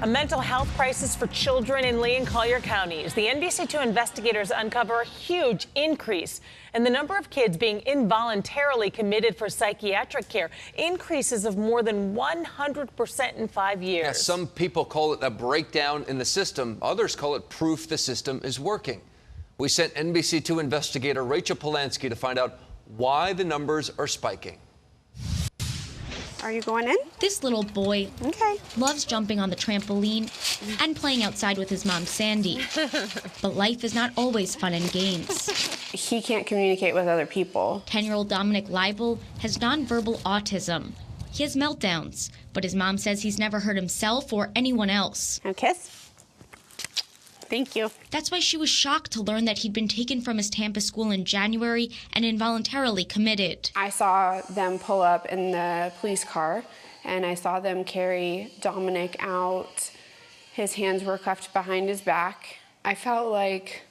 A mental health crisis for children in Lee and Collier counties. The NBC2 investigators uncover a huge increase in the number of kids being involuntarily committed for psychiatric care. Increases of more than 100% in 5 years. Yeah, some people call it a breakdown in the system. Others call it proof the system is working. We sent NBC2 investigator Rachel Polanski to find out why the numbers are spiking. Are you going in? This little boy loves jumping on the trampoline and playing outside with his mom, Sandy. But life is not always fun and games. He can't communicate with other people. 10-year-old Dominic Leibel has nonverbal autism. He has meltdowns, but his mom says he's never hurt himself or anyone else. A kiss? Thank you. That's why she was shocked to learn that he'd been taken from his Tampa school in January and involuntarily committed. I saw them pull up in the police car, and I saw them carry Dominic out. His hands were cuffed behind his back. I felt like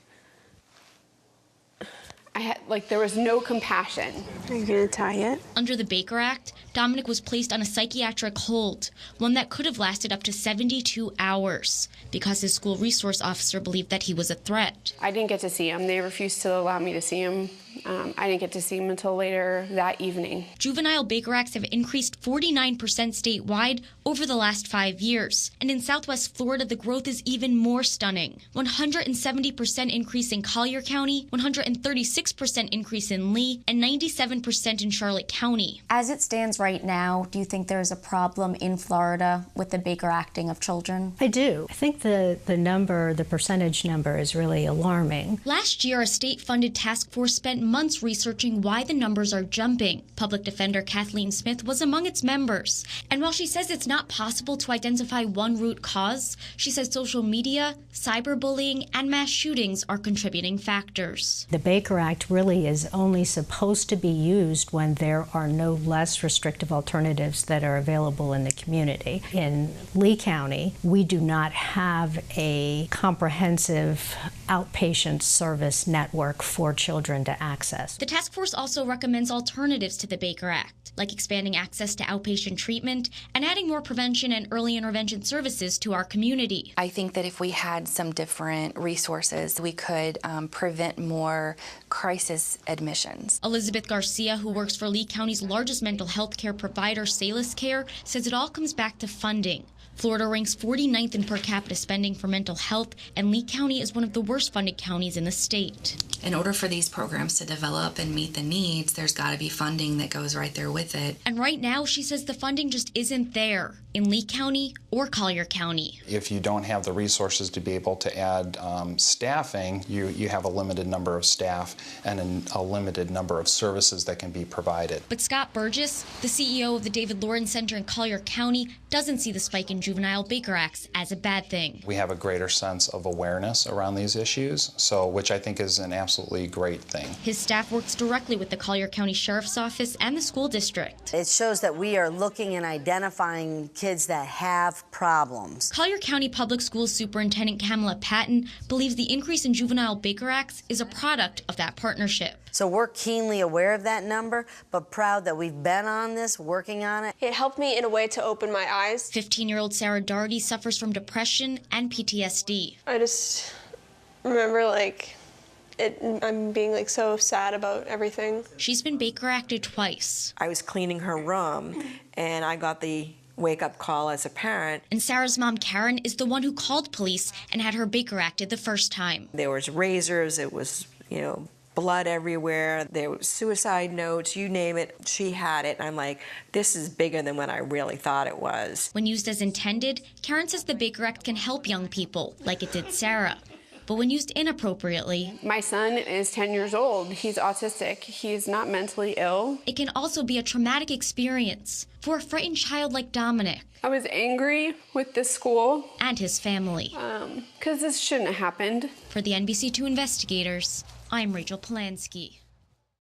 there was no compassion. Are you gonna tie it? Under the Baker Act, Dominic was placed on a psychiatric hold, one that could have lasted up to 72 hours, because his school resource officer believed that he was a threat. I didn't get to see him. They refused to allow me to see him. I didn't get to see him until later that evening. Juvenile Baker Acts have increased 49% statewide over the last 5 years. And in Southwest Florida, the growth is even more stunning. 170% increase in Collier County, 136% increase in Lee, and 97% in Charlotte County. As it stands right now, do you think there's a problem in Florida with the Baker acting of children? I do. I think the percentage number is really alarming. Last year, a state-funded task force spent months researching why the numbers are jumping. Public Defender Kathleen Smith was among its members. And while she says it's not possible to identify one root cause, she says social media, cyberbullying, and mass shootings are contributing factors. The Baker Act really is only supposed to be used when there are no less restrictive alternatives that are available in the community. In Lee County, we do not have a comprehensive outpatient service network for children to access. The task force also recommends alternatives to the Baker Act, like expanding access to outpatient treatment and adding more prevention and early intervention services to our community. I think that if we had some different resources, we could prevent more crisis admissions. Elizabeth Garcia, who works for Lee County's largest mental health care provider, Salus Care, says it all comes back to funding. Florida ranks 49th in per capita spending for mental health, and Lee County is one of the worst funded counties in the state. In order for these programs to develop and meet the needs, there's got to be funding that goes right there with it. And right now, she says the funding just isn't there in Lee County or Collier County. If you don't have the resources to be able to add staffing, you have a limited number of staff and a limited number of services that can be provided. But Scott Burgess, the CEO of the David Lauren Center in Collier County, doesn't see the spike in Juvenile Baker Acts as a bad thing. We have a greater sense of awareness around these issues, which I think is an absolutely great thing. His staff works directly with the Collier County Sheriff's Office and the school district. It shows that we are looking and identifying kids that have problems. Collier County Public Schools Superintendent Kamala Patton believes the increase in Juvenile Baker Acts is a product of that partnership. So we're keenly aware of that number, but proud that we've been on this, working on it. It helped me in a way to open my eyes. 15-year-old Sarah Daugherty suffers from depression and PTSD. I just remember I'm being so sad about everything. She's been Baker acted twice. I was cleaning her room and I got the wake-up call as a parent. And Sarah's mom, Karen, is the one who called police and had her Baker acted the first time. There was razors, it was, blood everywhere, there was suicide notes, you name it, she had it. And I'm like, this is bigger than what I really thought it was. When used as intended, Karen says the Baker Act can help young people, like it did Sarah. But when used inappropriately... My son is 10 years old. He's autistic. He's not mentally ill. It can also be a traumatic experience for a frightened child like Dominic. I was angry with the school. And his family. Because this shouldn't have happened. For the NBC2 Investigators, I'm Rachel Polanski.